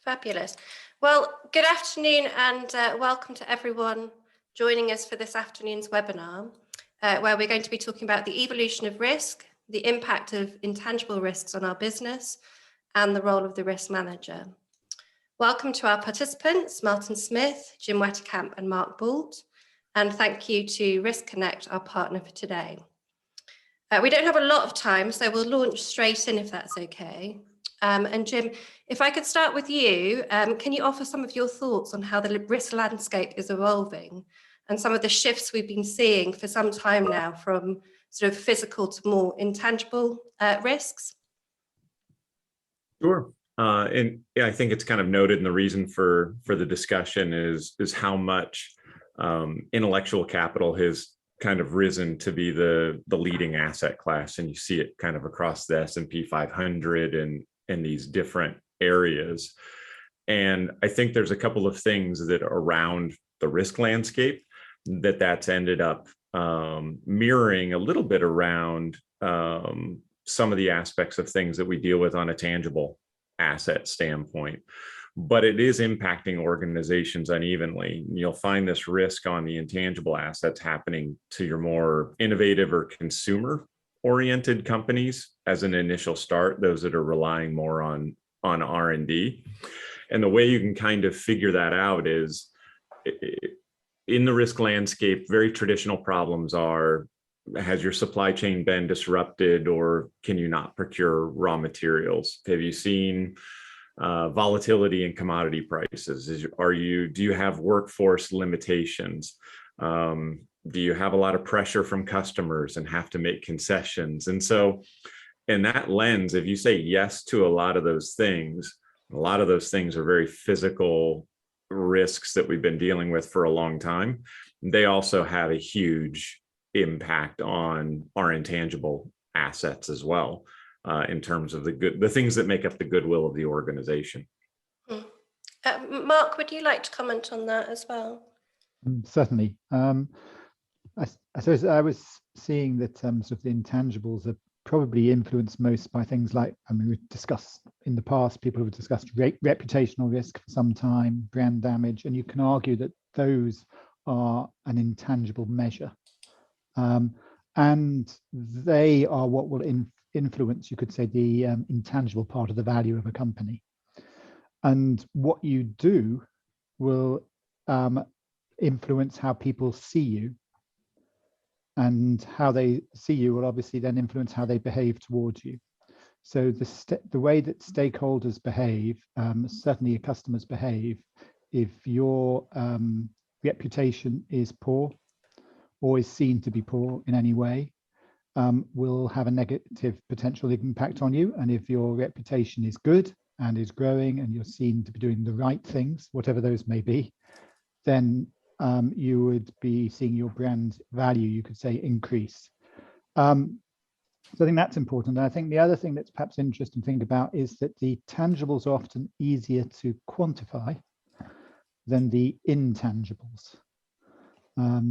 Fabulous. Well, good afternoon and welcome to everyone joining us for this afternoon's webinar, where we're going to be talking about the evolution of risk, the impact of intangible risks on our business, and the role of the risk manager. Welcome to our participants, Martin Smith, Jim Wetterkamp, and Mark Boult, and thank you to Riskonnect, our partner for today. We don't have a lot of time, so we'll launch straight in if that's okay. And Jim, if I could start with you, can you offer some of your thoughts on how the risk landscape is evolving and some of the shifts we've been seeing for some time now from sort of physical to more intangible risks? Sure. And yeah, I think it's kind of noted, and the reason for the discussion is how much intellectual capital has kind of risen to be the leading asset class, and you see it kind of across the S&P 500 and these different areas. And I think there's a couple of things that around the risk landscape that's ended up mirroring a little bit around some of the aspects of things that we deal with on a tangible asset standpoint, but it is impacting organizations unevenly. You'll find this risk on the intangible assets happening to your more innovative or consumer-oriented companies as an initial start, those that are relying more on R&D. And the way you can kind of figure that out is in the risk landscape, very traditional problems are, has your supply chain been disrupted, or can you not procure raw materials? Have you seen volatility in commodity prices? Do you have workforce limitations? Do you have a lot of pressure from customers and have to make concessions? And so in that lens, if you say yes to a lot of those things are very physical risks that we've been dealing with for a long time. They also have a huge impact on our intangible assets as well, in terms of the things that make up the goodwill of the organization. Mark, would you like to comment on that as well? Certainly. I suppose I was seeing that sort of the intangibles are probably influenced most by things like, I mean, we've discussed in the past, people have discussed reputational risk for some time, brand damage, and you can argue that those are an intangible measure. And they are what will influence, you could say, the intangible part of the value of a company. And what you do will influence how people see you, and how they see you will obviously then influence how they behave towards you. So the way that stakeholders behave, certainly your customers behave, if your reputation is poor or is seen to be poor in any way, will have a negative potential impact on you. And if your reputation is good and is growing and you're seen to be doing the right things, whatever those may be, then you would be seeing your brand value, you could say, increase. So I think that's important. And I think the other thing that's perhaps interesting to think about is that the tangibles are often easier to quantify than the intangibles.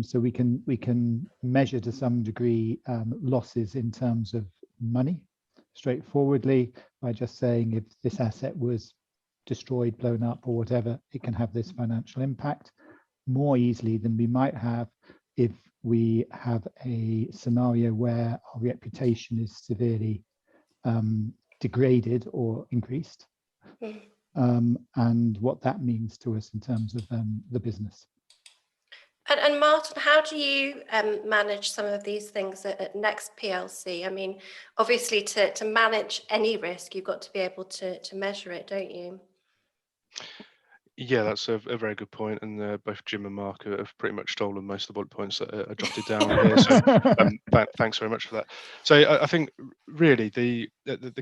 So we can measure to some degree losses in terms of money straightforwardly by just saying if this asset was destroyed, blown up, or whatever, it can have this financial impact more easily than we might have if we have a scenario where our reputation is severely degraded or increased, and what that means to us in terms of the business. And Martin, how do you manage some of these things at Next PLC? I mean, obviously to manage any risk, you've got to be able to measure it, don't you? Yeah, that's a very good point, and both Jim and Mark have pretty much stolen most of the bullet points that are jotted down here. So thanks very much for that. So I think really the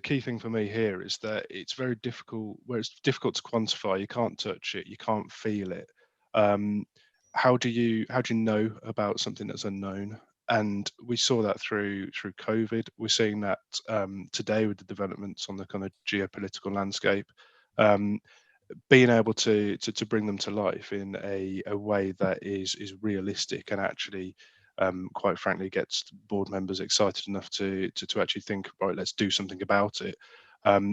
key thing for me here is that it's very difficult. Where it's difficult to quantify, you can't touch it, you can't feel it. How do you know about something that's unknown? And we saw that through COVID. We're seeing that today with the developments on the kind of geopolitical landscape. Being able to bring them to life in a way that is realistic and actually, quite frankly, gets board members excited enough to actually think, right, let's do something about it.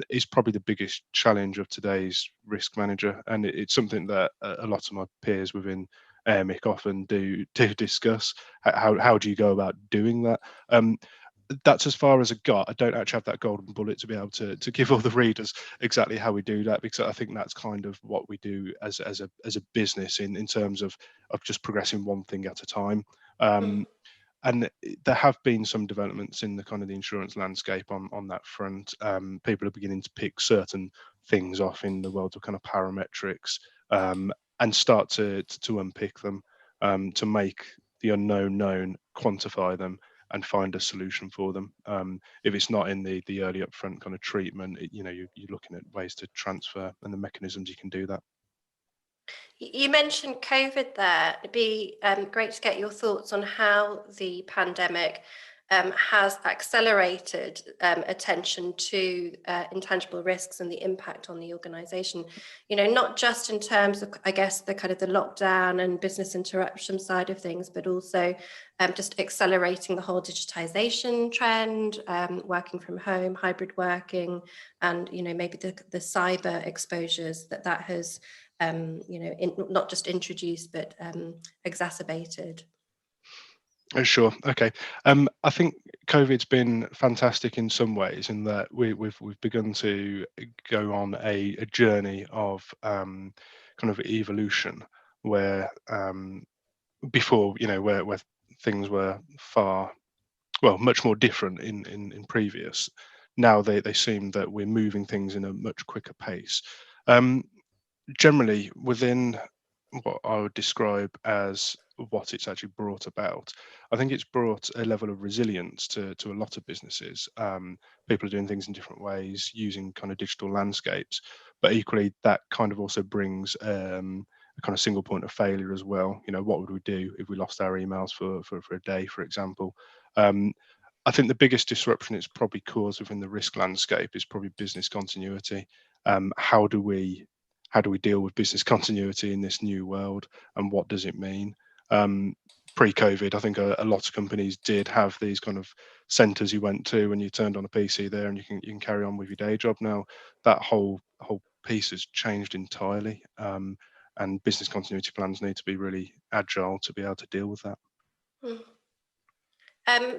is probably the biggest challenge of today's risk manager, and it's something that a lot of my peers within AMIC often do discuss. How do you go about doing that? That's as far as I got. I don't actually have that golden bullet to be able to give all the readers exactly how we do that, because I think that's kind of what we do as a business in terms of just progressing one thing at a time. And there have been some developments in the kind of the insurance landscape on that front. People are beginning to pick certain things off in the world of kind of parametrics, and start to unpick them, to make the unknown known, quantify them, and find a solution for them. If it's not in the early upfront kind of treatment, you're looking at ways to transfer and the mechanisms you can do that. You mentioned COVID there. It'd be great to get your thoughts on how the pandemic has accelerated attention to intangible risks and the impact on the organisation. Not just in terms of, I guess, the kind of the lockdown and business interruption side of things, but also just accelerating the whole digitisation trend, working from home, hybrid working, and maybe the cyber exposures that has not just introduced but exacerbated. Oh, sure. Okay. I think COVID's been fantastic in some ways, in that we've begun to go on a journey of kind of evolution, where before, where things were much more different in previous. Now they seem that we're moving things in a much quicker pace. Generally, within what I would describe as what it's actually brought about, I think it's brought a level of resilience to a lot of businesses. People are doing things in different ways, using kind of digital landscapes, but equally that kind of also brings a kind of single point of failure as well. What would we do if we lost our emails for a day, for example? I think the biggest disruption it's probably caused within the risk landscape is probably business continuity. How do we deal with business continuity in this new world, and what does it mean? Pre-COVID, I think a lot of companies did have these kind of centres you went to and you turned on a PC there, and you can carry on with your day job. Now that whole piece has changed entirely, and business continuity plans need to be really agile to be able to deal with that.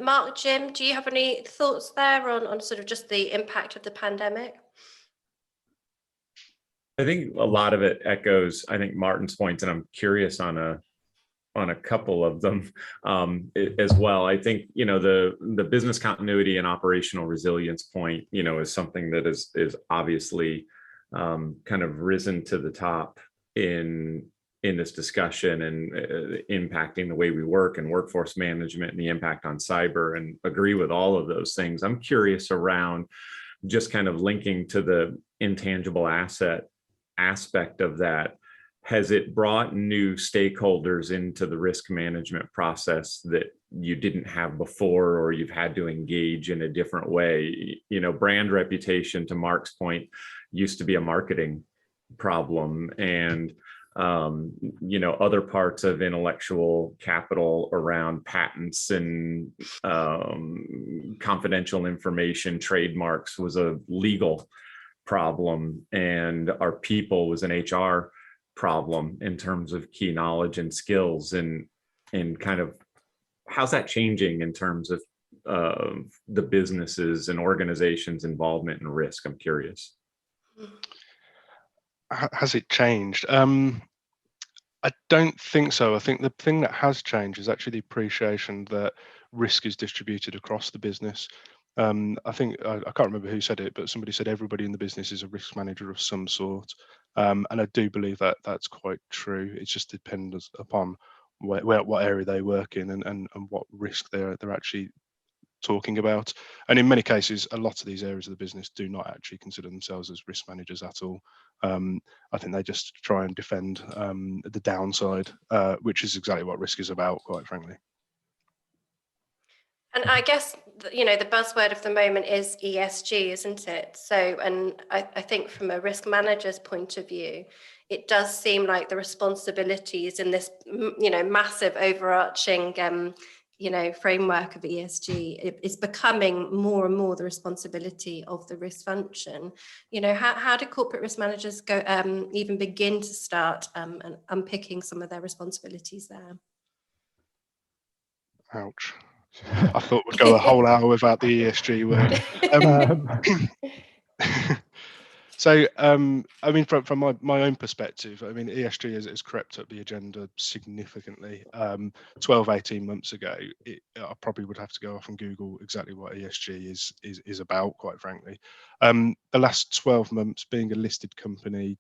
Mark, Jim, do you have any thoughts there on sort of just the impact of the pandemic? I think a lot of it echoes, I think, Martin's points, and I'm curious on a couple of them as well. I think the business continuity and operational resilience point is something that is obviously kind of risen to the top in this discussion, and impacting the way we work and workforce management and the impact on cyber, and agree with all of those things. I'm curious around just kind of linking to the intangible asset aspect of that. Has it brought new stakeholders into the risk management process that you didn't have before, or you've had to engage in a different way? Brand reputation, to Mark's point, used to be a marketing problem, and other parts of intellectual capital around patents and confidential information, trademarks, was a legal problem, and our people was an HR problem in terms of key knowledge and skills, and kind of how's that changing in terms of the businesses and organizations' involvement in risk? I'm curious. Has it changed? I don't think so. I think the thing that has changed is actually the appreciation that risk is distributed across the business. I think I can't remember who said it, but somebody said everybody in the business is a risk manager of some sort, and I do believe that that's quite true. It just depends upon what area they work in, and what risk they're actually talking about. And in many cases, a lot of these areas of the business do not actually consider themselves as risk managers at all. I think they just try and defend the downside, which is exactly what risk is about, quite frankly. And I guess, the buzzword of the moment is ESG, isn't it? So, and I think from a risk manager's point of view, it does seem like the responsibilities in this, massive overarching, framework of ESG is becoming more and more the responsibility of the risk function. How do corporate risk managers go even begin to start and unpicking some of their responsibilities there? Ouch. I thought we'd go a whole hour without the ESG word. So, I mean, from my own perspective, I mean, ESG has crept up the agenda significantly. 12, 18 months ago, I probably would have to go off and Google exactly what ESG is about, quite frankly. The last 12 months, being a listed company,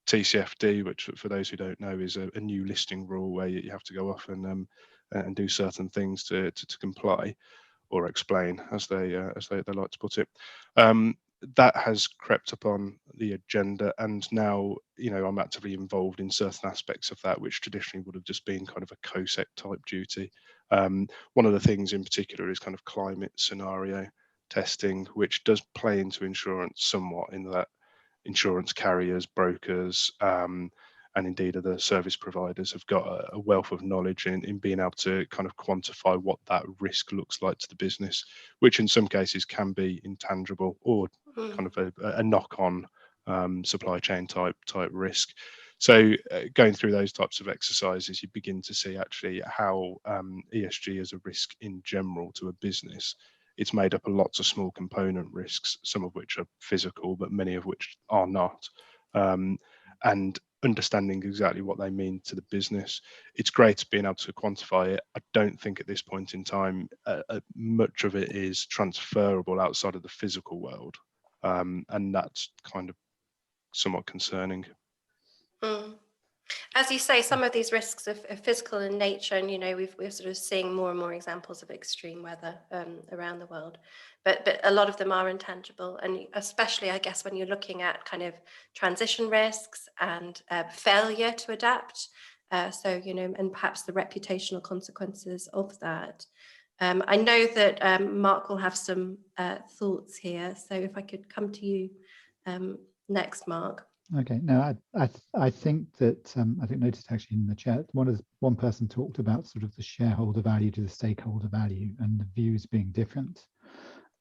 TCFD, which for those who don't know is a new listing rule where you have to go off and do certain things to comply or explain, as they like to put it. That has crept upon the agenda, and now I'm actively involved in certain aspects of that, which traditionally would have just been kind of a COSEC type duty. One of the things in particular is kind of climate scenario testing, which does play into insurance somewhat, in that insurance carriers, brokers, and indeed other service providers have got a wealth of knowledge in being able to kind of quantify what that risk looks like to the business, which in some cases can be intangible or kind of a knock-on supply chain type risk. So going through those types of exercises, you begin to see actually how ESG as a risk in general to a business. It's made up of lots of small component risks, some of which are physical, but many of which are not. And understanding exactly what they mean to the business. It's great being able to quantify it. I don't think at this point in time, much of it is transferable outside of the physical world. And that's kind of somewhat concerning. As you say, some of these risks are physical in nature, and we're sort of seeing more and more examples of extreme weather around the world. But a lot of them are intangible, and especially, I guess, when you're looking at kind of transition risks and failure to adapt. And perhaps the reputational consequences of that. I know that Mark will have some thoughts here. So if I could come to you next, Mark. Okay. Now, I think that I think noticed actually in the chat, one person talked about sort of the shareholder value to the stakeholder value and the views being different,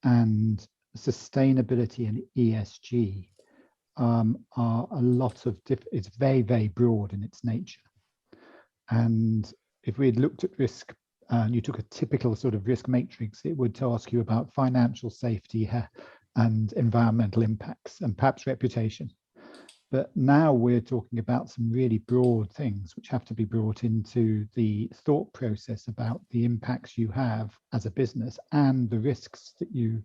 and sustainability and ESG are a lot of it's very, very broad in its nature. And if we had looked at risk and you took a typical sort of risk matrix, it would ask you about financial safety and environmental impacts and perhaps reputation. But now we're talking about some really broad things which have to be brought into the thought process about the impacts you have as a business and the risks that you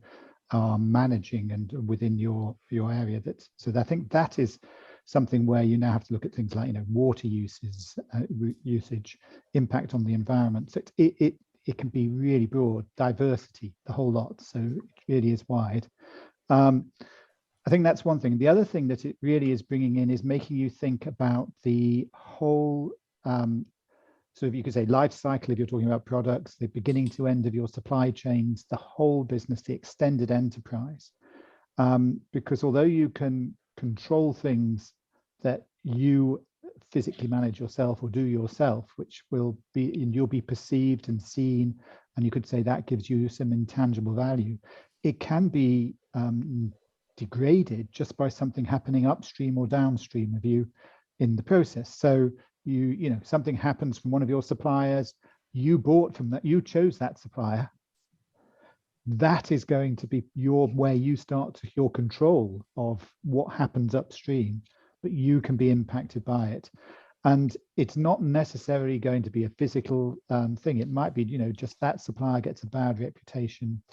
are managing and within your area. So I think that is something where you now have to look at things like water usage, impact on the environment. So it can be really broad, diversity, the whole lot. So it really is wide. I think that's one thing. The other thing that it really is bringing in is making you think about the whole, so if you could say life cycle, if you're talking about products, the beginning to end of your supply chains, the whole business, the extended enterprise. Because although you can control things that you physically manage yourself or do yourself, which will be, and you'll be perceived and seen, and you could say that gives you some intangible value, it can be degraded just by something happening upstream or downstream of you in the process. So something happens from one of your suppliers, you bought from that, you chose that supplier. That is going to be where you start your control of what happens upstream, but you can be impacted by it. And it's not necessarily going to be a physical thing. It might be, just that supplier gets a bad reputation.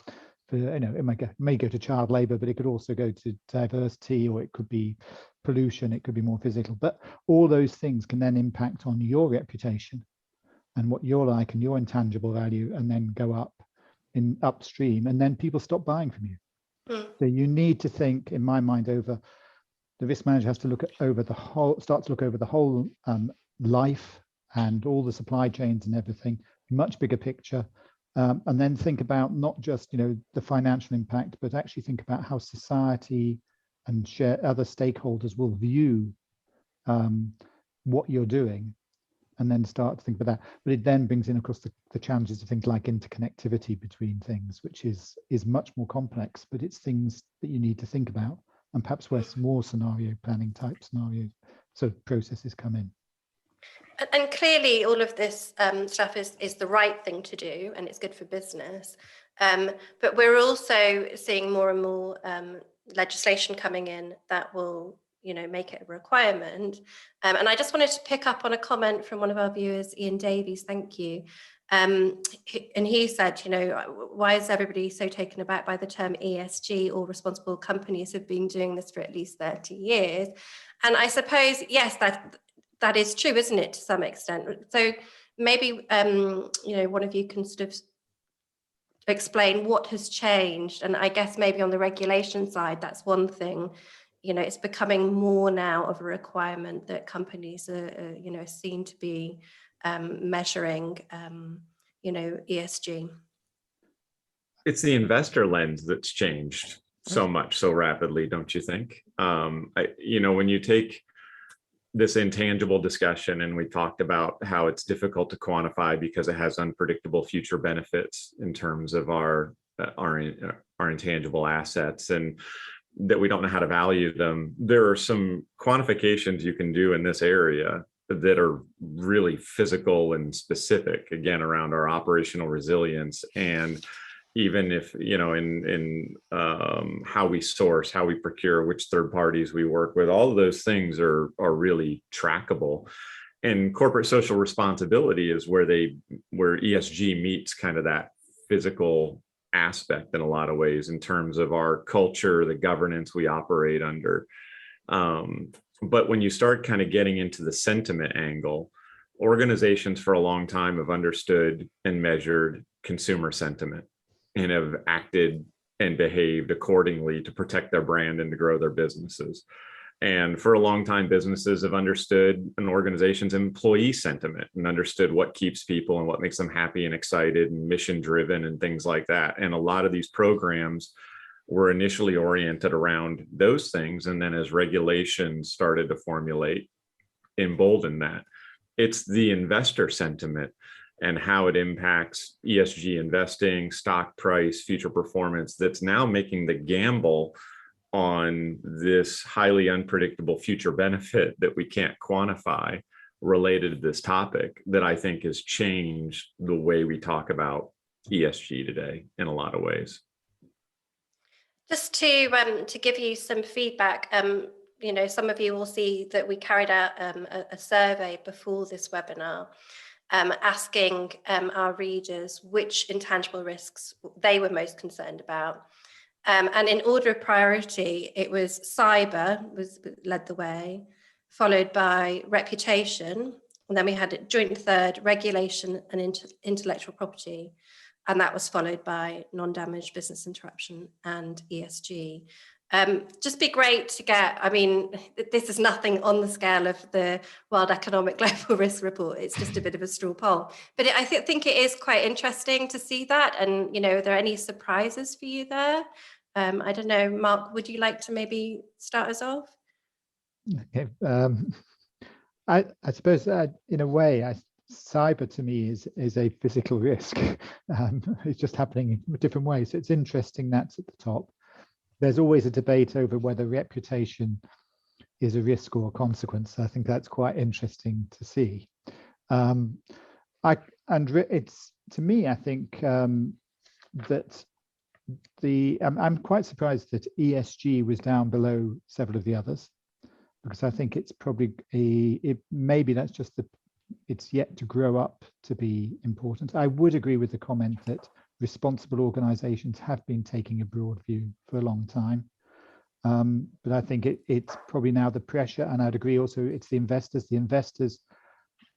It may go to child labor, but it could also go to diversity, or it could be pollution, it could be more physical. But all those things can then impact on your reputation and what you're like and your intangible value, and then go up in upstream, and then people stop buying from you. So you need to think, in my mind, the risk manager has to start to look over the whole life and all the supply chains and everything, much bigger picture. And then think about not just the financial impact, but actually think about how society and other stakeholders will view what you're doing, and then start to think about that. But it then brings in, of course, the challenges of things like interconnectivity between things, which is much more complex, but it's things that you need to think about, and perhaps where some more scenario planning type scenario sort of processes come in. And clearly all of this stuff is the right thing to do, and it's good for business. But we're also seeing more and more legislation coming in that will, make it a requirement. And I just wanted to pick up on a comment from one of our viewers, Ian Davies, thank you. And he said, why is everybody so taken aback by the term ESG? All responsible companies have been doing this for at least 30 years. And I suppose, yes, that is true, isn't it, to some extent? So maybe, one of you can sort of explain what has changed. And I guess maybe on the regulation side, that's one thing. It's becoming more now of a requirement that companies are seen to be measuring, ESG. It's the investor lens that's changed so much so rapidly, don't you think? When you take this intangible discussion, and we talked about how it's difficult to quantify because it has unpredictable future benefits in terms of our intangible assets, and that we don't know how to value them. There are some quantifications you can do in this area that are really physical and specific, again, around our operational resilience. And even if, in how we source, how we procure, which third parties we work with, all of those things are really trackable. And corporate social responsibility is where ESG meets kind of that physical aspect in a lot of ways, in terms of our culture, the governance we operate under. But when you start kind of getting into the sentiment angle, organizations for a long time have understood and measured consumer sentiment and have acted and behaved accordingly to protect their brand and to grow their businesses. And for a long time, businesses have understood an organization's employee sentiment and understood what keeps people and what makes them happy and excited and mission driven and things like that. And a lot of these programs were initially oriented around those things. And then as regulations started to formulate, embolden that. It's the investor sentiment and how it impacts ESG investing, stock price, future performance, that's now making the gamble on this highly unpredictable future benefit that we can't quantify related to this topic, that I think has changed the way we talk about ESG today in a lot of ways. Just to give you some feedback, some of you will see that we carried out a survey before this webinar, asking our readers which intangible risks they were most concerned about. And in order of priority, it was cyber led the way, followed by reputation. And then we had a joint third, regulation and intellectual property. And that was followed by non-damage, business interruption, and ESG. Just be great to get, this is nothing on the scale of the World Economic Global Risk Report. It's just a bit of a straw poll. But I think it is quite interesting to see that. And, are there any surprises for you there? I don't know, Mark, would you like to maybe start us off? Okay. I suppose in a way, cyber to me is a physical risk. It's just happening in different ways. So it's interesting that's at the top. There's always a debate over whether reputation is a risk or a consequence. I think that's quite interesting to see. It's, to me, I think that I'm quite surprised that ESG was down below several of the others, because I think it's probably maybe that's just it's yet to grow up to be important. I would agree with the comment that responsible organizations have been taking a broad view for a long time. But I think it's probably now the pressure, and I'd agree also it's the investors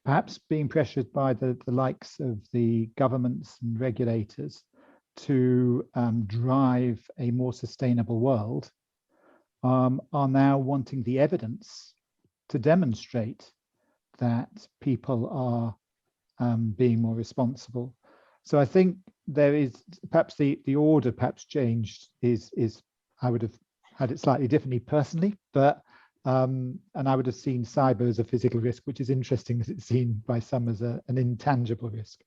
perhaps being pressured by the likes of the governments and regulators to drive a more sustainable world, are now wanting the evidence to demonstrate that people are being more responsible. So I think there is perhaps the order perhaps changed is I would have had it slightly differently personally, but And I would have seen cyber as a physical risk, which is interesting that it's seen by some as an intangible risk.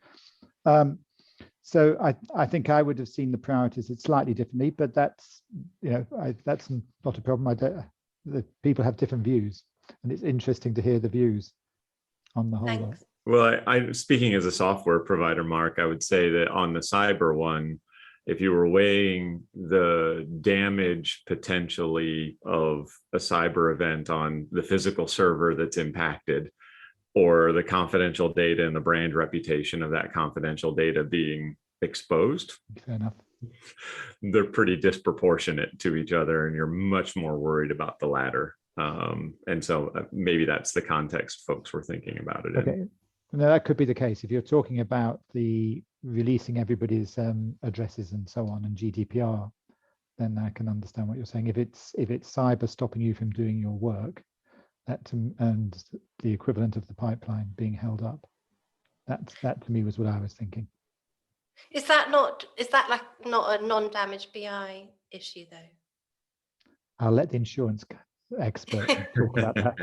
So I think I would have seen the priorities slightly differently, but that's, that's not a problem. The people have different views, and it's interesting to hear the views on the whole lot. Thanks. Well, I speaking as a software provider, Mark, I would say that on the cyber one, if you were weighing the damage potentially of a cyber event on the physical server that's impacted, or the confidential data and the brand reputation of that confidential data being exposed, Fair enough. they're pretty disproportionate to each other, and you're much more worried about the latter. And so maybe that's the context folks were thinking about it Okay. in. No, that could be the case. If you're talking about the releasing everybody's addresses and so on and GDPR, then I can understand what you're saying. If it's cyber stopping you from doing your work, and the equivalent of the pipeline being held up, that to me was what I was thinking. Is that not a non-damage BI issue though? I'll let the insurance expert talk about that.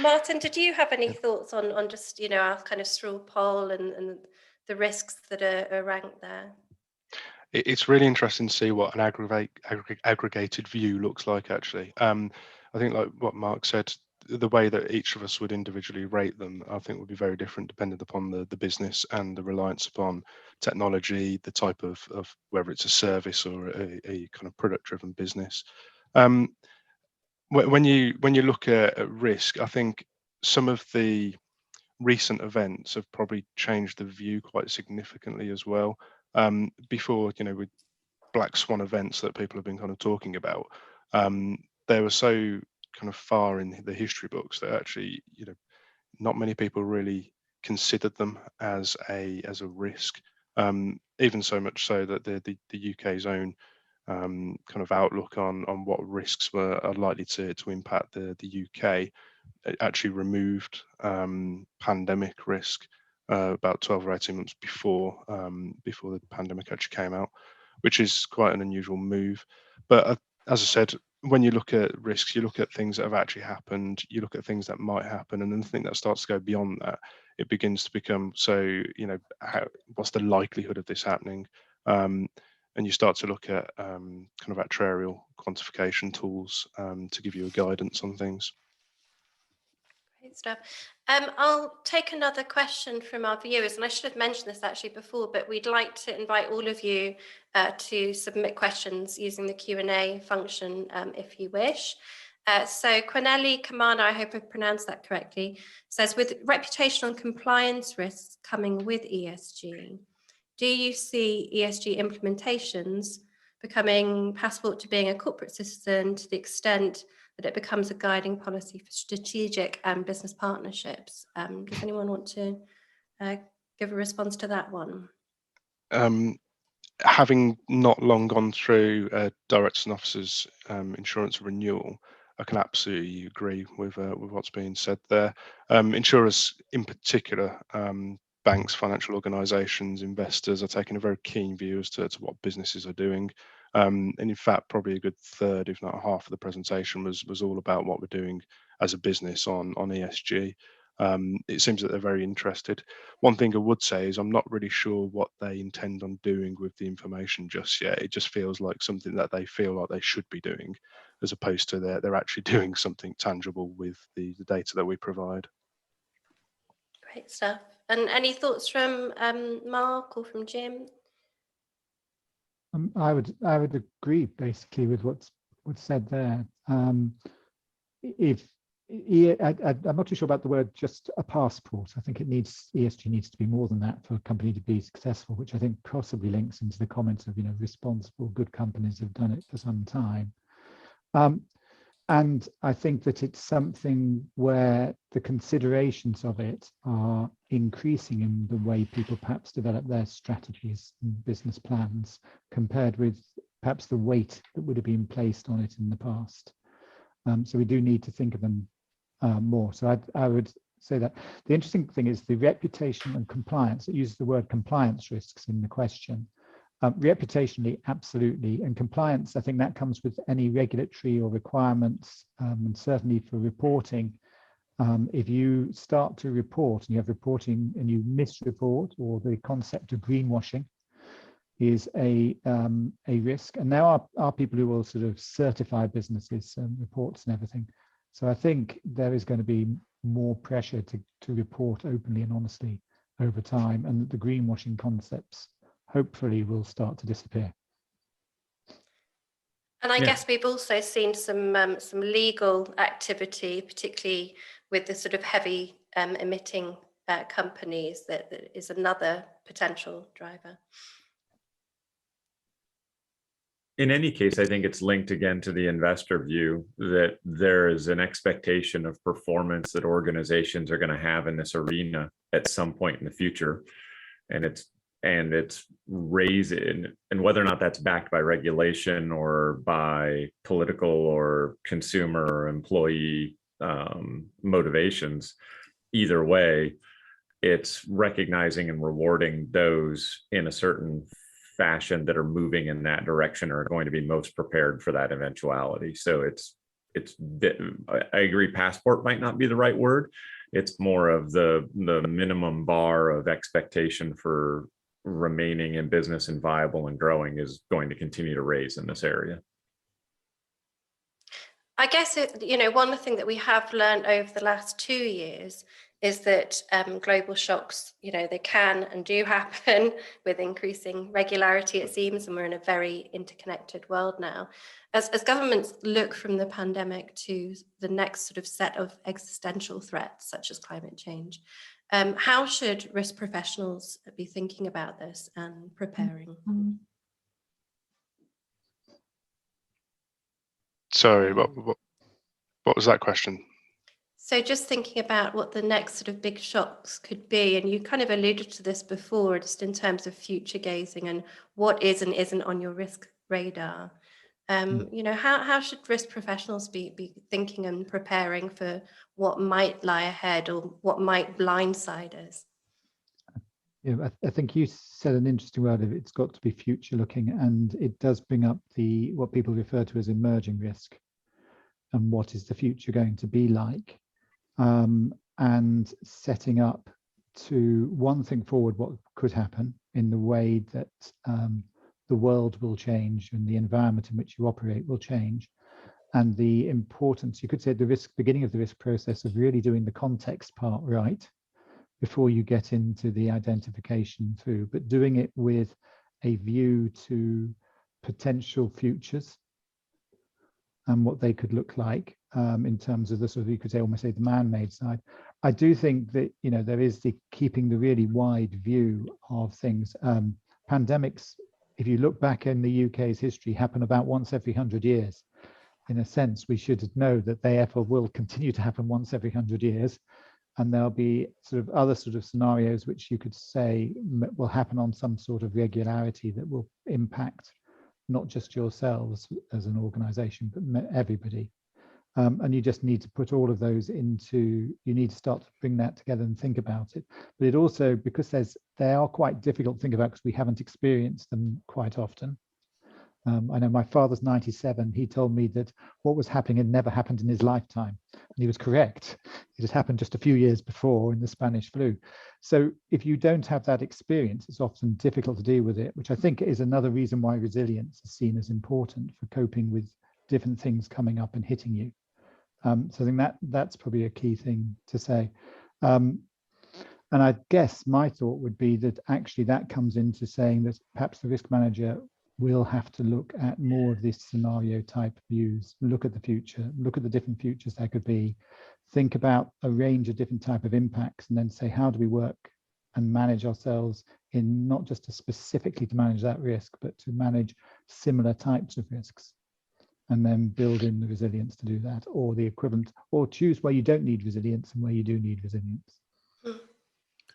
Martin, did you have any thoughts on just, our kind of straw poll and the risks that are ranked there? It's really interesting to see what an aggregated view looks like, actually. I think, like what Mark said, the way that each of us would individually rate them, I think would be very different depending upon the business and the reliance upon technology, the type of whether it's a service or a kind of product-driven business. When you look at risk, I think some of the recent events have probably changed the view quite significantly as well. Before, with black swan events that people have been kind of talking about, they were so kind of far in the history books that actually, not many people really considered them as a risk. Even so much so that the UK's own kind of outlook on what risks are likely to impact the UK, it actually removed pandemic risk about 12 or 18 months before the pandemic actually came out, which is quite an unusual move. But as I said, when you look at risks, you look at things that have actually happened, you look at things that might happen, and then the thing that starts to go beyond that, it begins to become, so, what's the likelihood of this happening? And you start to look at kind of actuarial quantification tools to give you a guidance on things. Great stuff. I'll take another question from our viewers, and I should have mentioned this actually before, but we'd like to invite all of you to submit questions using the Q&A function if you wish. So Quinelli Kamana, I hope I've pronounced that correctly, says, with reputational and compliance risks coming with ESG, do you see ESG implementations becoming passport to being a corporate citizen to the extent that it becomes a guiding policy for strategic and business partnerships? Does anyone want to give a response to that one? Having not long gone through directors and officers insurance renewal, I can absolutely agree with what's being said there. Insurers in particular, banks, financial organisations, investors are taking a very keen view as to what businesses are doing. And in fact, probably a good third, if not half of the presentation was all about what we're doing as a business on ESG. It seems that they're very interested. One thing I would say is I'm not really sure what they intend on doing with the information just yet. It just feels like something that they feel like they should be doing, as opposed to they're actually doing something tangible with the data that we provide. Great stuff. And any thoughts from Mark or from Jim? I would agree basically with what's said there. I'm not too sure about the word just a passport. I think ESG needs to be more than that for a company to be successful, which I think possibly links into the comments of responsible, good companies have done it for some time. And I think that it's something where the considerations of it are increasing in the way people perhaps develop their strategies and business plans compared with perhaps the weight that would have been placed on it in the past. So we do need to think of them more. So I would say that the interesting thing is the reputation and compliance. It uses the word compliance risks in the question. Reputationally, absolutely. And compliance, I think that comes with any regulatory or requirements, and certainly for reporting. If you start to report and you have reporting and you misreport, or the concept of greenwashing is a risk. And there are people who will sort of certify businesses and reports and everything. So I think there is going to be more pressure to report openly and honestly over time, and the greenwashing concepts hopefully will start to disappear. And I guess we've also seen some legal activity, particularly with the sort of heavy emitting companies, that is another potential driver. In any case, I think it's linked again to the investor view that there is an expectation of performance that organizations are going to have in this arena at some point in the future. And it's raising, and whether or not that's backed by regulation or by political or consumer or employee motivations, either way, it's recognizing and rewarding those in a certain fashion that are moving in that direction or are going to be most prepared for that eventuality. So I agree, passport might not be the right word. It's more of the minimum bar of expectation for remaining in business and viable and growing is going to continue to raise in this area. I guess, one thing that we have learned over the last 2 years is that global shocks, they can and do happen with increasing regularity, it seems, and we're in a very interconnected world now. As governments look from the pandemic to the next sort of set of existential threats, such as climate change, how should risk professionals be thinking about this and preparing? Sorry, what was that question? So just thinking about what the next sort of big shocks could be, and you kind of alluded to this before, just in terms of future gazing and what is and isn't on your risk radar. How should risk professionals be thinking and preparing for what might lie ahead or what might blindside us? Yeah, I think you said an interesting word of it's got to be future looking, and it does bring up what people refer to as emerging risk, and what is the future going to be like, and setting up to one thing forward what could happen in the way that the world will change and the environment in which you operate will change, and the importance, you could say, at the beginning of the risk process of really doing the context part right before you get into the identification through, but doing it with a view to potential futures and what they could look like in terms of the sort of, you could say, almost say the man-made side. I do think that, there is the keeping the really wide view of things. Pandemics, if you look back in the UK's history, happen about once every 100 years. In a sense, we should know that they therefore will continue to happen once every 100 years. And there'll be sort of other sort of scenarios which you could say will happen on some sort of regularity that will impact not just yourselves as an organization, but everybody. And you just need to put all of those you need to start to bring that together and think about it. But it also, because they are quite difficult to think about because we haven't experienced them quite often. I know my father's 97. He told me that what was happening had never happened in his lifetime. And he was correct. It had happened just a few years before in the Spanish flu. So if you don't have that experience, it's often difficult to deal with it, which I think is another reason why resilience is seen as important for coping with different things coming up and hitting you. So I think that's probably a key thing to say. And I guess my thought would be that actually that comes into saying that perhaps the risk manager will have to look at more of this scenario type views, look at the future, look at the different futures there could be, think about a range of different type of impacts, and then say, how do we work and manage ourselves in not just to specifically to manage that risk, but to manage similar types of risks, and then build in the resilience to do that, or the equivalent, or choose where you don't need resilience and where you do need resilience.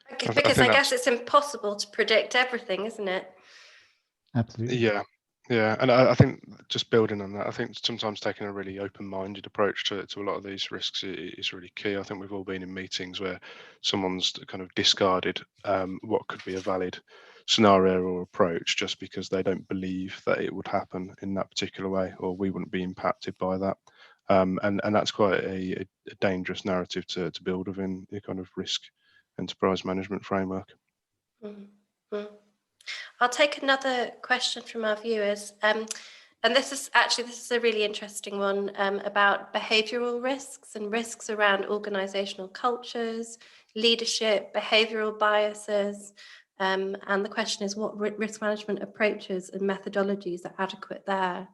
Because I guess it's impossible to predict everything, isn't it? Absolutely. Yeah, and I think just building on that, I think sometimes taking a really open-minded approach to a lot of these risks is really key. I think we've all been in meetings where someone's kind of discarded what could be a valid scenario or approach just because they don't believe that it would happen in that particular way, or we wouldn't be impacted by that. And that's quite a dangerous narrative to build within the kind of risk enterprise management framework. Mm-hmm. I'll take another question from our viewers. And this is a really interesting one about behavioural risks and risks around organisational cultures, leadership, behavioural biases. And the question is, what risk management approaches and methodologies are adequate there?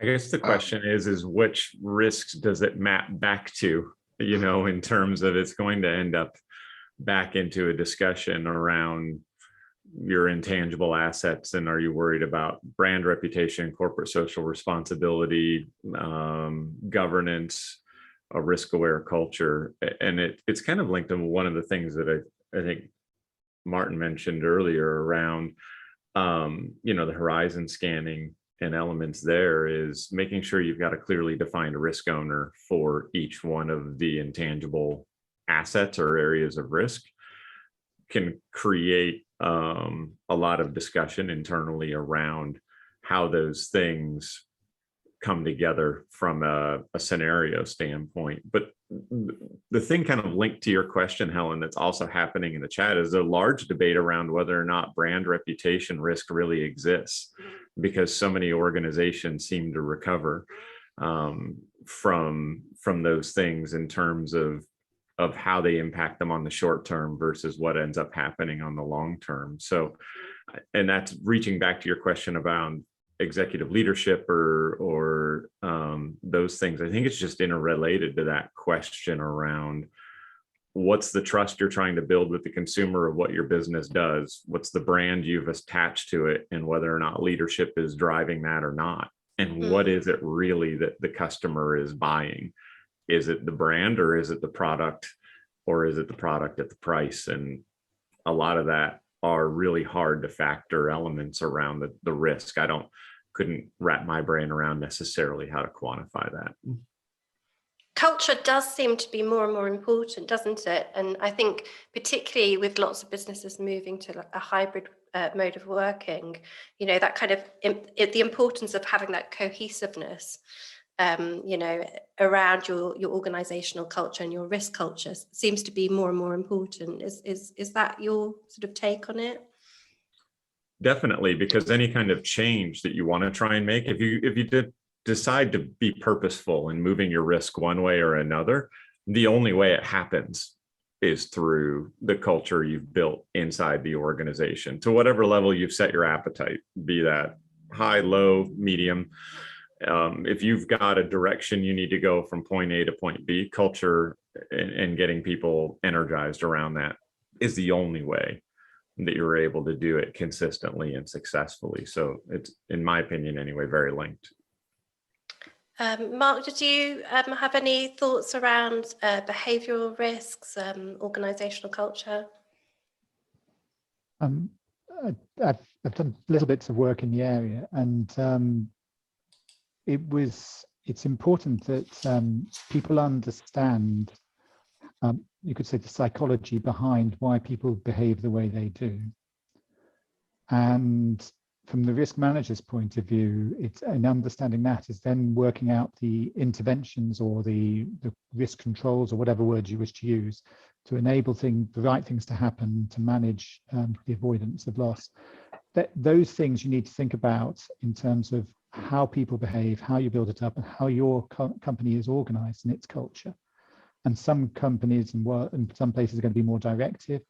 I guess the question is which risks does it map back to, in terms of it's going to end up back into a discussion around your intangible assets, and are you worried about brand reputation, corporate social responsibility, governance, a risk-aware culture? And it's kind of linked to one of the things that I think Martin mentioned earlier around the horizon scanning and elements there, is making sure you've got a clearly defined risk owner for each one of the intangible assets or areas of risk. Can create a lot of discussion internally around how those things come together from a scenario standpoint. But the thing kind of linked to your question, Helen, that's also happening in the chat is a large debate around whether or not brand reputation risk really exists, because so many organizations seem to recover from those things in terms of how they impact them on the short term versus what ends up happening on the long term. So, and that's reaching back to your question about executive leadership or those things. I think it's just interrelated to that question around what's the trust you're trying to build with the consumer of what your business does, what's the brand you've attached to it, and whether or not leadership is driving that or not, and what is it really that the customer is buying. Is it the brand, or is it the product, or is it the product at the price? And a lot of that are really hard to factor elements around the risk. Couldn't wrap my brain around necessarily how to quantify that. Culture does seem to be more and more important, doesn't it? And I think particularly with lots of businesses moving to a hybrid mode of working, that kind of the importance of having that cohesiveness around your organizational culture and your risk culture seems to be more and more important. Is that your sort of take on it? Definitely, because any kind of change that you want to try and make, if you did decide to be purposeful in moving your risk one way or another, the only way it happens is through the culture you've built inside the organization to whatever level you've set your appetite, be that high, low, medium. If you've got a direction you need to go from point A to point B, culture and getting people energized around that is the only way that you're able to do it consistently and successfully. So it's, in my opinion anyway, very linked. Mark, did you have any thoughts around behavioural risks, organisational culture? I've done little bits of work in the area, and it's important that people understand, you could say, the psychology behind why people behave the way they do. And from the risk manager's point of view, it's an understanding that is then working out the interventions or the risk controls or whatever words you wish to use to enable the right things to happen to manage the avoidance of loss. Those things you need to think about in terms of how people behave, how you build it up, and how your company is organized in its culture. And some companies and some places are going to be more directive,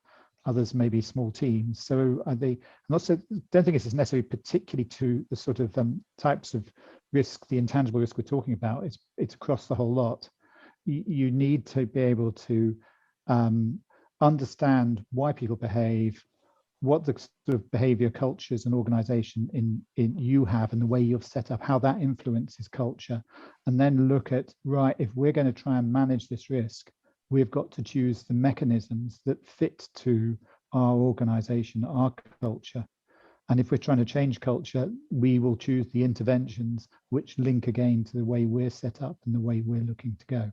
others may be small teams. So I'm also don't think it's necessarily particularly to the sort of types of risk, the intangible risk we're talking about. It's across the whole lot. You need to be able to understand why people behave, what the sort of behavior cultures and organization in you have, and the way you've set up, how that influences culture, and then look at, right, if we're going to try and manage this risk, we've got to choose the mechanisms that fit to our organization, our culture. And if we're trying to change culture, we will choose the interventions which link again to the way we're set up and the way we're looking to go.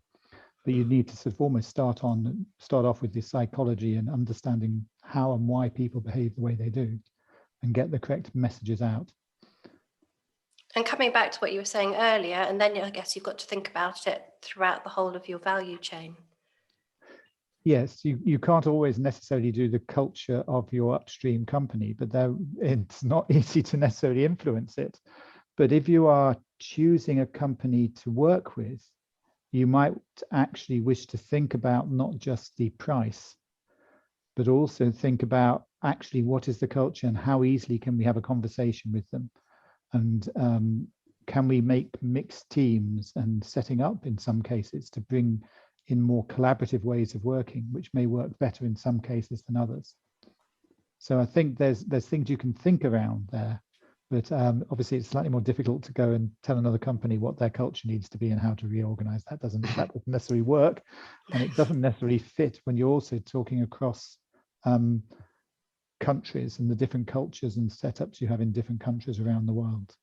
but you need to sort of almost start off with the psychology and understanding how and why people behave the way they do, and get the correct messages out. And coming back to what you were saying earlier, and then I guess you've got to think about it throughout the whole of your value chain. Yes, you can't always necessarily do the culture of your upstream company, but it's not easy to necessarily influence it. But if you are choosing a company to work with, you might actually wish to think about not just the price, but also think about actually what is the culture and how easily can we have a conversation with them, and can we make mixed teams and setting up in some cases to bring in more collaborative ways of working, which may work better in some cases than others. So I think there's things you can think around there, but obviously it's slightly more difficult to go and tell another company what their culture needs to be and how to reorganize. That doesn't necessarily work, and it doesn't necessarily fit when you're also talking across countries and the different cultures and setups you have in different countries around the world.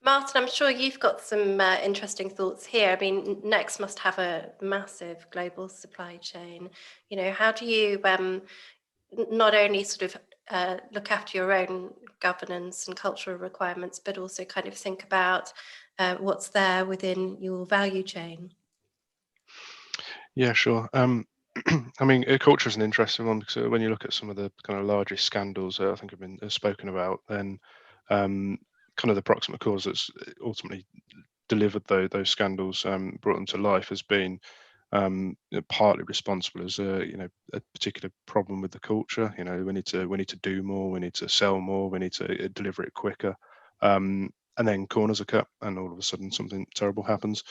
Martin, I'm sure you've got some interesting thoughts here. I mean, Next must have a massive global supply chain. You know, how do you not only sort of look after your own governance and cultural requirements, but also kind of think about what's there within your value chain? Yeah, sure. I mean, culture is an interesting one, because when you look at some of the kind of largest scandals I think have been spoken about, then kind of the proximate cause that's ultimately delivered those scandals, brought them to life, has been partly responsible as a particular problem with the culture. We need to do more, we need to sell more, we need to deliver it quicker, and then corners are cut, and all of a sudden something terrible happens.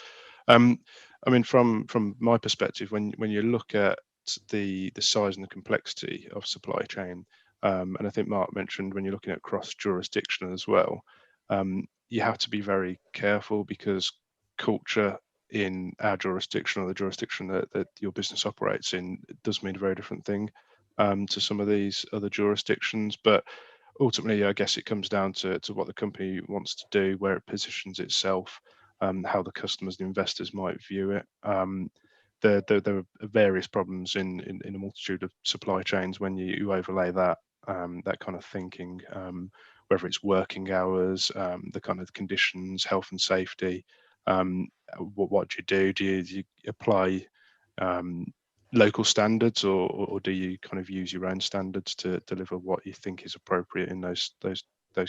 I mean, from my perspective, when you look at the size and the complexity of supply chain, and I think Mark mentioned when you're looking at cross jurisdiction as well, you have to be very careful, because culture in our jurisdiction, or the jurisdiction that your business operates in, does mean a very different thing to some of these other jurisdictions. But ultimately, I guess it comes down to what the company wants to do, where it positions itself, how the customers and investors might view it. There are various problems in a multitude of supply chains when you overlay that kind of thinking, whether it's working hours, the kind of conditions, health and safety. What do you do? Do you apply local standards, or do you kind of use your own standards to deliver what you think is appropriate in those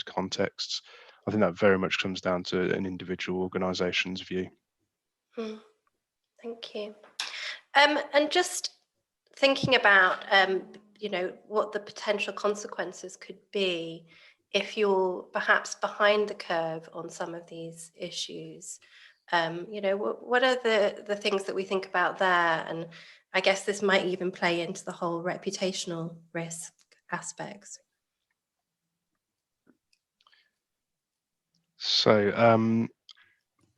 contexts? I think that very much comes down to an individual organisation's view. Thank you. And just thinking about what the potential consequences could be if you're perhaps behind the curve on some of these issues. What are the things that we think about there? And I guess this might even play into the whole reputational risk aspects. So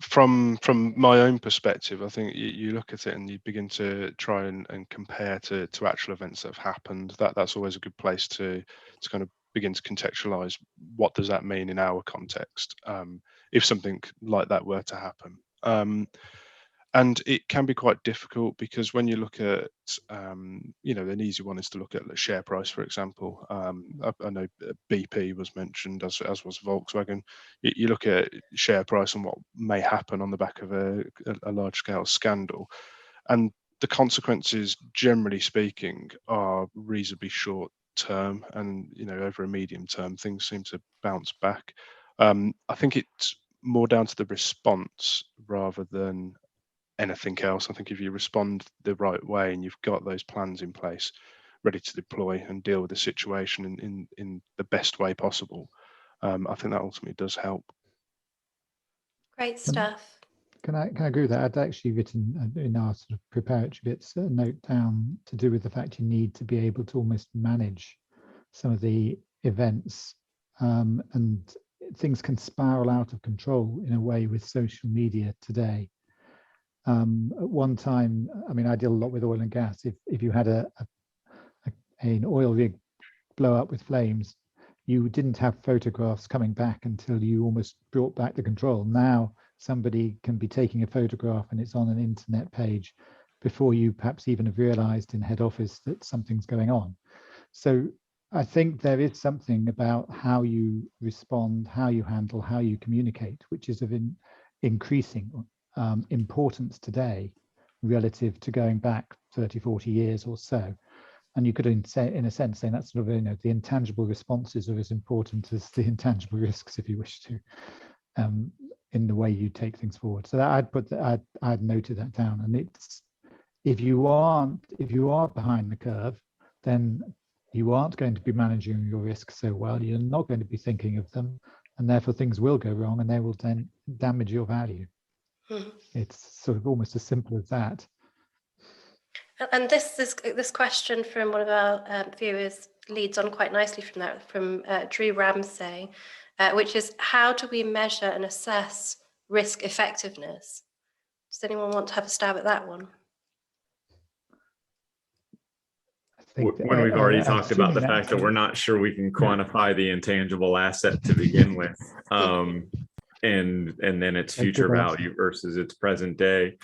from my own perspective, I think you look at it and you begin to try and compare to actual events that have happened. That's always a good place to kind of begin to contextualize what does that mean in our context, if something like that were to happen. And it can be quite difficult, because when you look at, an easy one is to look at the share price, for example. I know BP was mentioned, as was Volkswagen. You look at share price and what may happen on the back of a large scale scandal, and the consequences, generally speaking, are reasonably short term, and over a medium term things seem to bounce back. I think it's more down to the response rather than anything else. I think if you respond the right way and you've got those plans in place, ready to deploy and deal with the situation in the best way possible, I think that ultimately does help. Great stuff. Can I agree with that? I'd actually written in our sort of preparatory bits a note down to do with the fact you need to be able to almost manage some of the events, and things can spiral out of control in a way with social media today. At one time, I mean, I deal a lot with oil and gas. If you had an oil rig blow up with flames, you didn't have photographs coming back until you almost brought back the control. Now somebody can be taking a photograph and it's on an internet page before you perhaps even have realized in head office that something's going on. So I think there is something about how you respond, how you handle, how you communicate, which is of increasing importance today relative to going back 30, 40 years or so. And you could say, in a sense, say that's sort of, you know, the intangible responses are as important as the intangible risks, if you wish to, in the way you take things forward. So that I'd noted that down. And it's, if you are behind the curve, then you aren't going to be managing your risks so well. You're not going to be thinking of them, and therefore things will go wrong, and they will then damage your value. It's sort of almost as simple as that. And this question from one of our viewers leads on quite nicely from that, from Drew Ramsay, which is, how do we measure and assess risk effectiveness? Does anyone want to have a stab at that one? When we've already talked about the fact that we're not sure we can quantify the intangible asset to begin with, and then its future value versus its present day.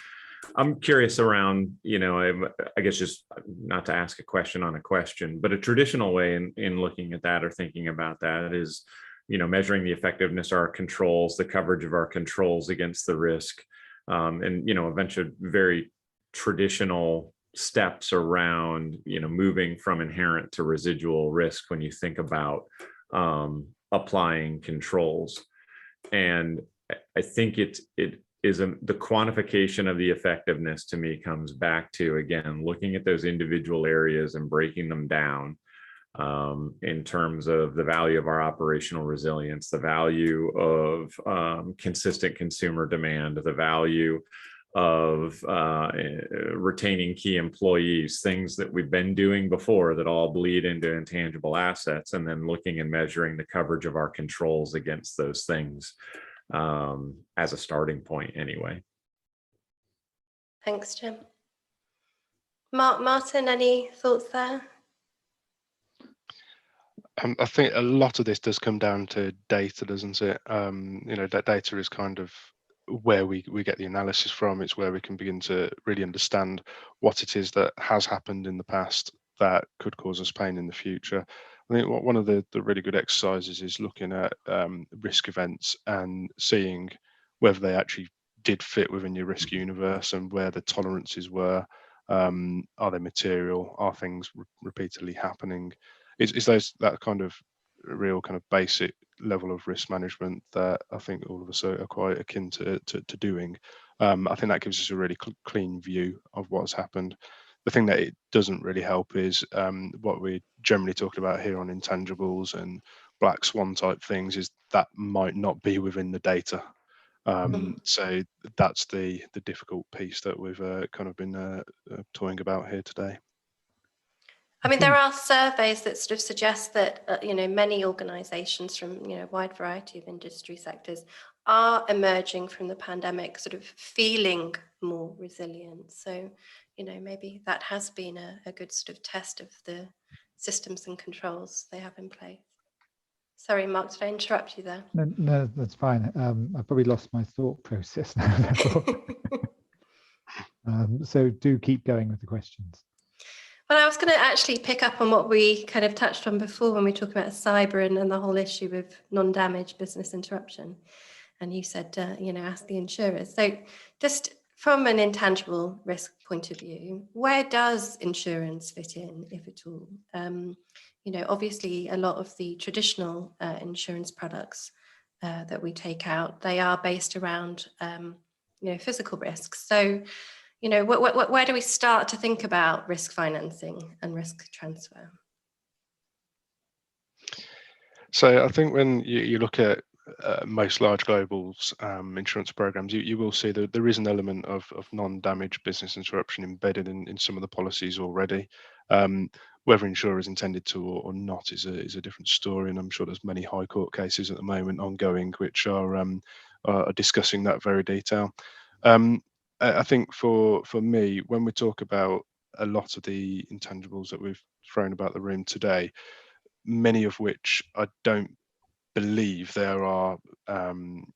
I'm curious around, you know, I guess just not to ask a question on a question, but a traditional way in looking at that or thinking about that is, you know, measuring the effectiveness of our controls, the coverage of our controls against the risk, and, you know, a bunch of very traditional steps around, you know, moving from inherent to residual risk when you think about applying controls. And I think it is the quantification of the effectiveness, to me, comes back to, again, looking at those individual areas and breaking them down in terms of the value of our operational resilience, the value of consistent consumer demand, the value of retaining key employees, things that we've been doing before that all bleed into intangible assets, and then looking and measuring the coverage of our controls against those things as a starting point anyway. Thanks, Jim. Martin, any thoughts there? I think a lot of this does come down to data, doesn't it? You know, that data is kind of where we get the analysis from. It's where we can begin to really understand what it is that has happened in the past that could cause us pain in the future. I think one of the really good exercises is looking at risk events and seeing whether they actually did fit within your risk universe and where the tolerances were. Are they material? Are things repeatedly happening? Is that kind of real kind of basic level of risk management that I think all of us are quite akin to doing. I think that gives us a really clean view of what's happened. The thing that it doesn't really help is what we're generally talking about here on intangibles and black swan type things, is that might not be within the data. So that's the difficult piece that we've kind of been toying about here today. I mean, there are surveys that sort of suggest that, you know, many organizations from, you know, a wide variety of industry sectors are emerging from the pandemic sort of feeling more resilient. So, you know, maybe that has been a good sort of test of the systems and controls they have in place. Sorry, Mark, did I interrupt you there? No, that's fine. I probably lost my thought process now. So do keep going with the questions. Well, I was going to actually pick up on what we kind of touched on before when we talked about cyber and the whole issue with non-damage business interruption. And you said, you know, ask the insurers. So just from an intangible risk point of view, where does insurance fit in, if at all? You know, obviously, a lot of the traditional insurance products that we take out, they are based around, you know, physical risks. So, you know, where do we start to think about risk financing and risk transfer? So I think when you look at most large globals insurance programs, you will see that there is an element of non-damage business interruption embedded in some of the policies already. Whether insurers intended to or not is a different story, and I'm sure there's many high court cases at the moment ongoing which are discussing that very detail. I think for me, when we talk about a lot of the intangibles that we've thrown about the room today, many of which I don't believe there are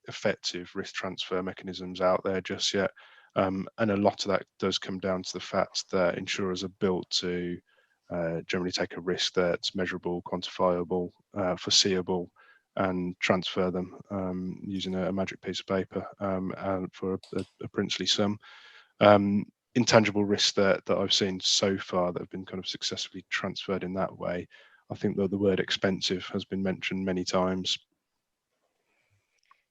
effective risk transfer mechanisms out there just yet. And a lot of that does come down to the fact that insurers are built to generally take a risk that's measurable, quantifiable, foreseeable, and transfer them using a magic piece of paper and for a princely sum. Intangible risks that I've seen so far that have been kind of successfully transferred in that way, I think that the word expensive has been mentioned many times.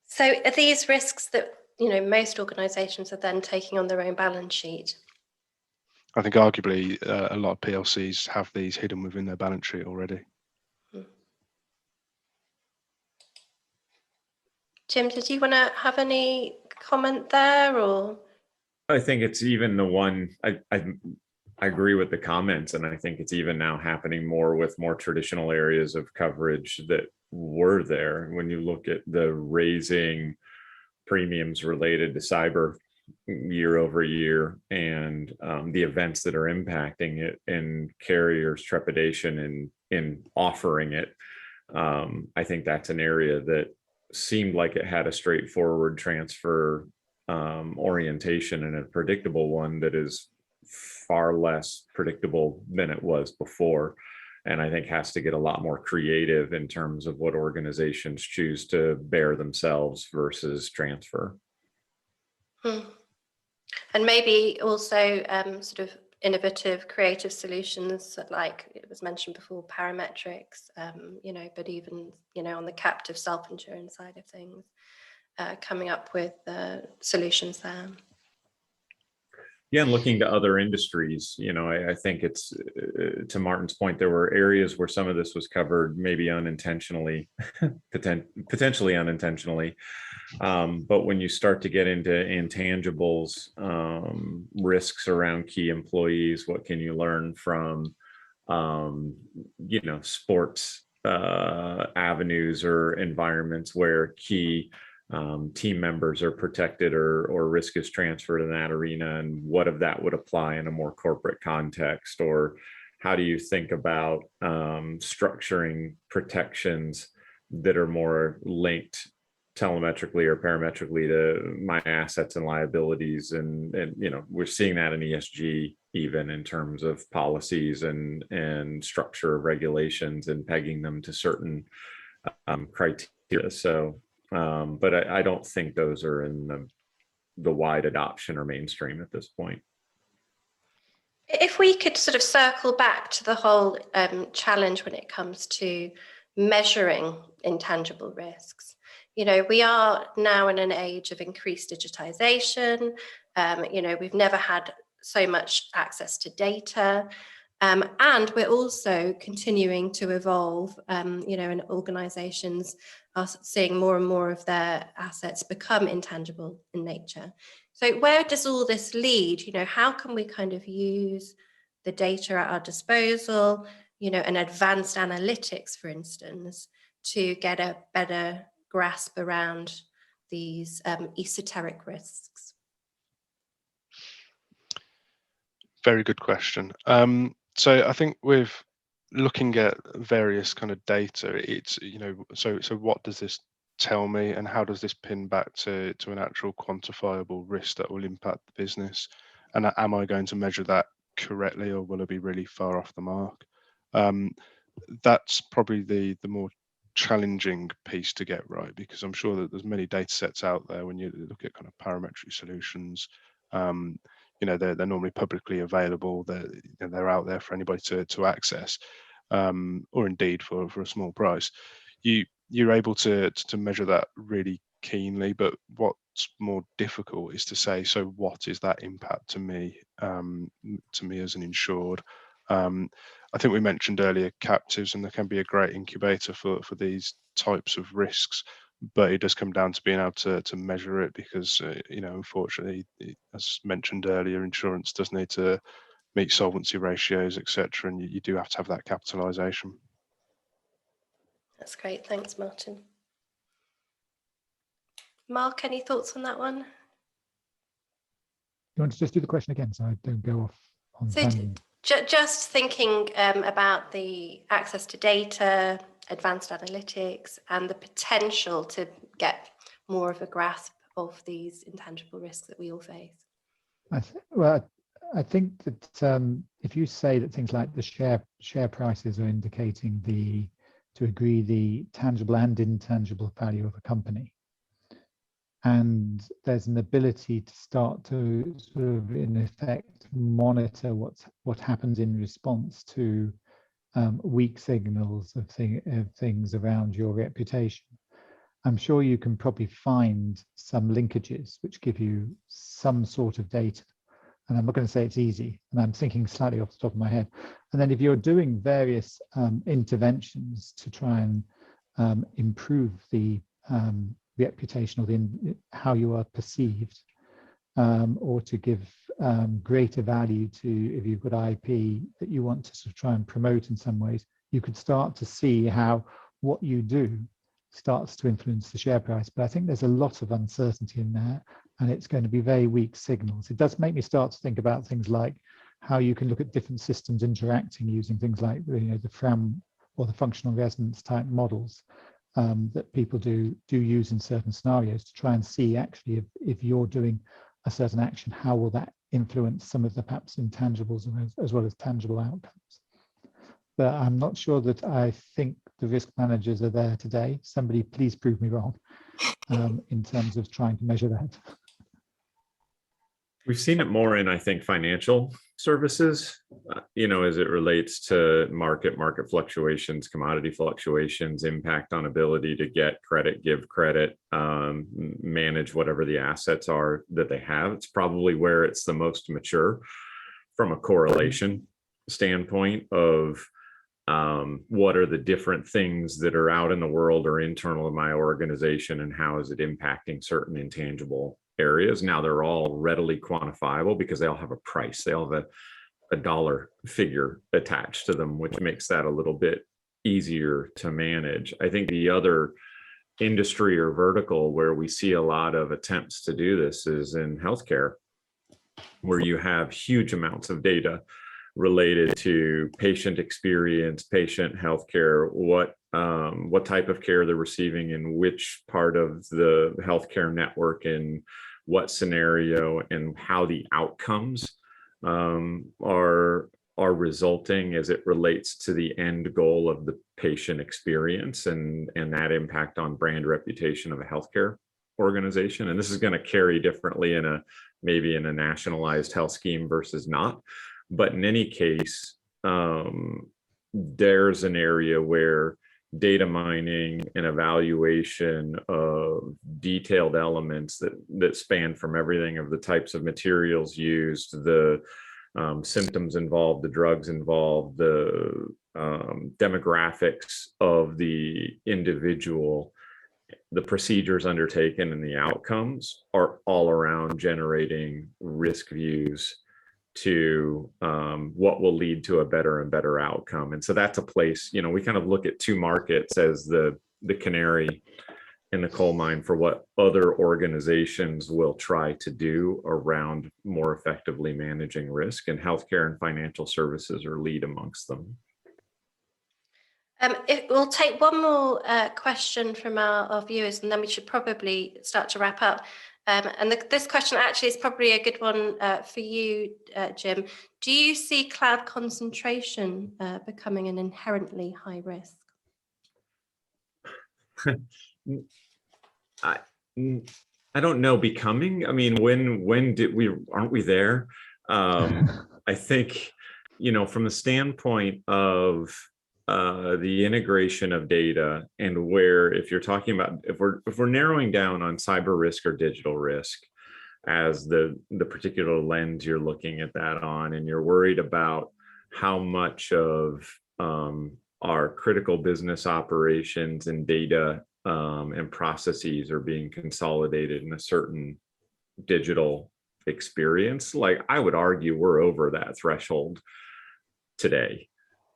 So are these risks that, you know, most organisations are then taking on their own balance sheet? I think arguably a lot of PLCs have these hidden within their balance sheet already. Jim, did you want to have any comment there, or? I think it's even the one, I agree with the comments, and I think it's even now happening more with more traditional areas of coverage that were there. When you look at the raising premiums related to cyber year over year, and the events that are impacting it, and carriers' trepidation in offering it, I think that's an area that seemed like it had a straightforward transfer orientation, and a predictable one that is far less predictable than it was before. And I think has to get a lot more creative in terms of what organizations choose to bear themselves versus transfer. And maybe also sort of innovative, creative solutions, like it was mentioned before, parametrics, you know, but even, you know, on the captive self-insurance side of things, coming up with solutions there. Yeah, and looking to other industries, you know, I think it's, to Martin's point, there were areas where some of this was covered, maybe unintentionally, potentially unintentionally. But when you start to get into intangibles, risks around key employees, what can you learn from, you know, sports avenues or environments where key team members are protected or risk is transferred in that arena, and what of that would apply in a more corporate context? Or how do you think about structuring protections that are more linked telemetrically or parametrically to my assets and liabilities? And you know, we're seeing that in ESG, even in terms of policies and structure of regulations and pegging them to certain criteria. So but I don't think those are in the wide adoption or mainstream at this point. If we could sort of circle back to the whole challenge when it comes to measuring intangible risks, you know, we are now in an age of increased digitization. You know, we've never had so much access to data. And we're also continuing to evolve, you know, and organizations are seeing more and more of their assets become intangible in nature. So where does all this lead? You know, how can we kind of use the data at our disposal, you know, and advanced analytics, for instance, to get a better grasp around these esoteric risks? Very good question. So I think with looking at various kind of data, it's, you know, so what does this tell me, and how does this pin back to an actual quantifiable risk that will impact the business? And am I going to measure that correctly, or will it be really far off the mark? That's probably the more challenging piece to get right, because I'm sure that there's many data sets out there. When you look at kind of parametric solutions, you know, they're normally publicly available. They're out there for anybody to access, or indeed for a small price. You're able to measure that really keenly, but what's more difficult is to say, so what is that impact to me as an insured? I think we mentioned earlier captives, and there can be a great incubator for these types of risks, but it does come down to being able to measure it, because you know, unfortunately, as mentioned earlier, insurance does need to meet solvency ratios, etc., and you do have to have that capitalization. That's great. Thanks, Martin. Mark, any thoughts on that one? You want to just do the question again, so I don't go off on tangent? Just thinking about the access to data, advanced analytics, and the potential to get more of a grasp of these intangible risks that we all face? I think that if you say that things like the share prices are indicating to agree the tangible and intangible value of a company, and there's an ability to start to sort of in effect monitor what happens in response to weak signals of things around your reputation, I'm sure you can probably find some linkages which give you some sort of data. And I'm not going to say it's easy, and I'm thinking slightly off the top of my head. And then if you're doing various interventions to try and improve the reputation or how you are perceived, or to give greater value to, if you've got IP that you want to sort of try and promote in some ways, you could start to see how what you do starts to influence the share price. But I think there's a lot of uncertainty in there, and it's going to be very weak signals. It does make me start to think about things like how you can look at different systems interacting using things like the FRAM or the functional resonance type models that people do use in certain scenarios to try and see actually if you're doing a certain action, how will that influence some of the perhaps intangibles as well as tangible outcomes. But I'm not sure that I think the risk managers are there today. Somebody please prove me wrong in terms of trying to measure that. We've seen it more in, I think, financial services, as it relates to market fluctuations, commodity fluctuations, impact on ability to get credit, give credit, manage whatever the assets are that they have. It's probably where it's the most mature from a correlation standpoint of what are the different things that are out in the world or internal to my organization, and how is it impacting certain intangible areas. Now they're all readily quantifiable because they all have a price. They all have a dollar figure attached to them, which makes that a little bit easier to manage. I think the other industry or vertical where we see a lot of attempts to do this is in healthcare, where you have huge amounts of data related to patient experience, patient healthcare, what type of care they're receiving in which part of the healthcare network, in what scenario, and how the outcomes are resulting as it relates to the end goal of the patient experience, and that impact on brand reputation of a healthcare organization. And this is going to carry differently maybe in a nationalized health scheme versus not. But in any case, there's an area where data mining and evaluation of detailed elements that span from everything of the types of materials used, the symptoms involved, the drugs involved, the demographics of the individual, the procedures undertaken, and the outcomes are all around generating risk views to what will lead to a better and better outcome. And so that's a place, we kind of look at two markets as the canary in the coal mine for what other organizations will try to do around more effectively managing risk, and healthcare and financial services are lead amongst them. We'll take one more question from our viewers, and then we should probably start to wrap up. This question actually is probably a good one for you, Jim. Do you see cloud concentration becoming an inherently high risk? I don't know becoming. I mean, aren't we there? I think, from the standpoint of the integration of data, and where, if you're talking about, if we're narrowing down on cyber risk or digital risk as the particular lens you're looking at that on, and you're worried about how much of our critical business operations and data and processes are being consolidated in a certain digital experience, like, I would argue we're over that threshold today.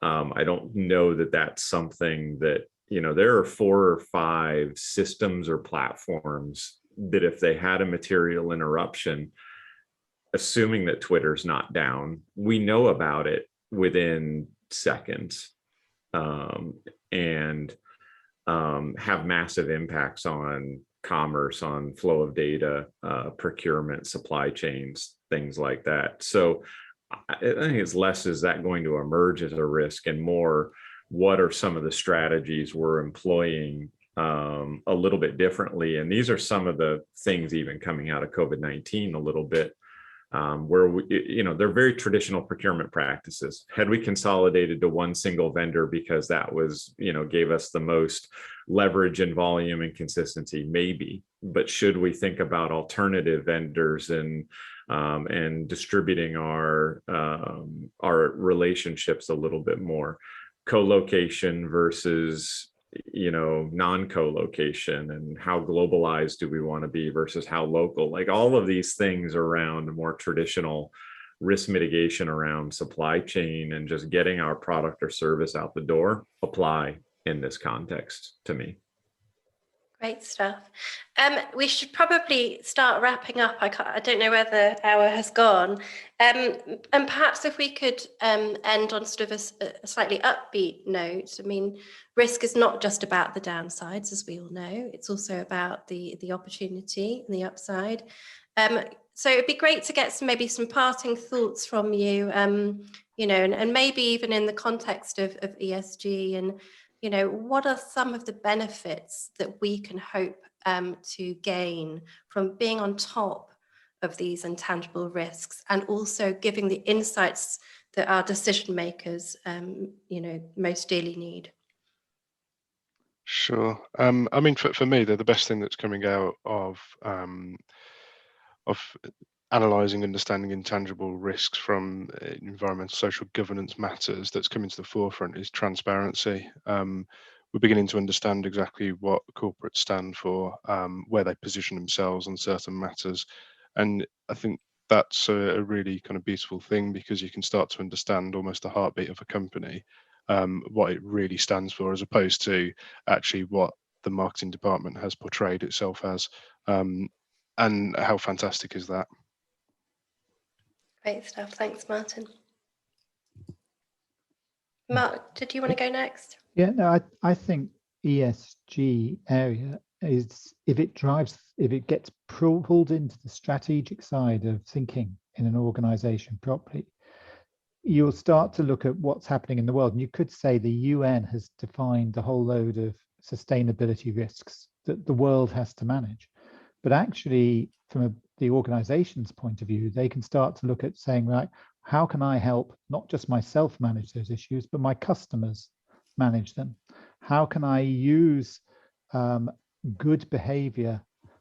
I don't know that that's something that, there are 4 or 5 systems or platforms that if they had a material interruption, assuming that Twitter's not down, we know about it within seconds. and have massive impacts on commerce, on flow of data, procurement, supply chains, things like that. So I think it's less, is that going to emerge as a risk, and more, what are some of the strategies we're employing a little bit differently? And these are some of the things even coming out of COVID-19 a little bit, where they're very traditional procurement practices. Had we consolidated to one single vendor because that was, gave us the most leverage and volume and consistency? Maybe. But should we think about alternative vendors and distributing our relationships a little bit more? Co-location versus non-co-location, and how globalized do we want to be versus how local? Like, all of these things around more traditional risk mitigation around supply chain and just getting our product or service out the door apply in this context to me. Great stuff. We should probably start wrapping up. I don't know where the hour has gone. And perhaps if we could end on sort of a slightly upbeat note. I mean, risk is not just about the downsides, as we all know. It's also about the opportunity and the upside. So it'd be great to get maybe some parting thoughts from you, and maybe even in the context of ESG, and what are some of the benefits that we can hope to gain from being on top of these intangible risks, and also giving the insights that our decision makers, most dearly need? Sure. I mean, for me, they're the best thing that's coming out of analysing, understanding intangible risks from environmental, social, governance matters that's coming to the forefront is transparency. We're beginning to understand exactly what corporates stand for, where they position themselves on certain matters. And I think that's a really kind of beautiful thing, because you can start to understand almost the heartbeat of a company, what it really stands for, as opposed to actually what the marketing department has portrayed itself as. And how fantastic is that? Great stuff. Thanks, Martin. Mark, did you want to go next? Yeah, no, I think ESG area is, if it gets pulled into the strategic side of thinking in an organization properly, you'll start to look at what's happening in the world. And you could say the UN has defined a whole load of sustainability risks that the world has to manage. But actually, from the organization's point of view, they can start to look at saying, right, how can I help not just myself manage those issues, but my customers manage them? How can I use good behavior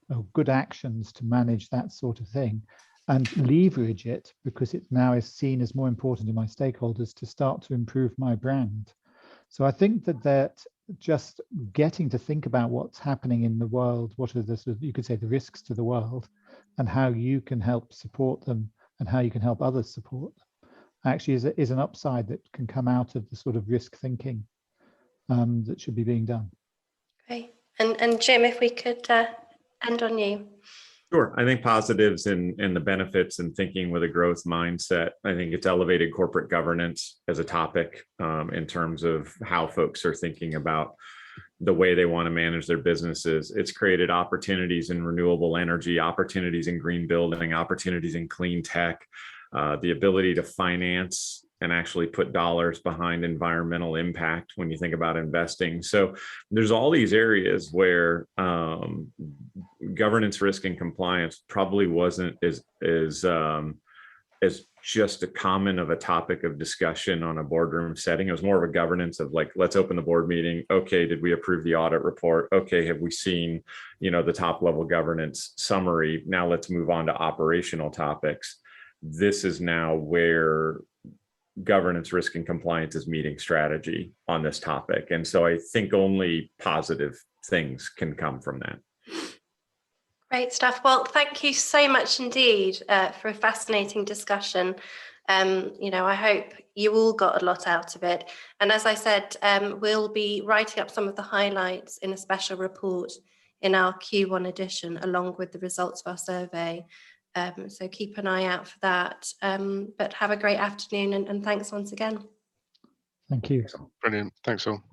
or good actions to manage that sort of thing, and leverage it, because it now is seen as more important to my stakeholders, to start to improve my brand? So I think that just getting to think about what's happening in the world, what are the sort of, you could say, the risks to the world, and how you can help support them, and how you can help others support them, actually is an upside that can come out of the sort of risk thinking that should be being done. Great. And Jim, if we could end on you. Sure. I think positives and the benefits and thinking with a growth mindset. I think it's elevated corporate governance as a topic, in terms of how folks are thinking about the way they want to manage their businesses. It's created opportunities in renewable energy, opportunities in green building, opportunities in clean tech, the ability to finance and actually put dollars behind environmental impact when you think about investing. So there's all these areas where governance, risk, and compliance probably wasn't as just a common of a topic of discussion on a boardroom setting. It was more of a governance of like, let's open the board meeting. Okay, did we approve the audit report? Okay, have we seen, the top level governance summary? Now let's move on to operational topics. This is now where governance, risk, and compliance is meeting strategy on this topic. And so I think only positive things can come from that. Great stuff. Well, thank you so much indeed for a fascinating discussion. I hope you all got a lot out of it. And as I said, we'll be writing up some of the highlights in a special report in our Q1 edition, along with the results of our survey. So keep an eye out for that. But have a great afternoon, and thanks once again. Thank you. Brilliant. Thanks all.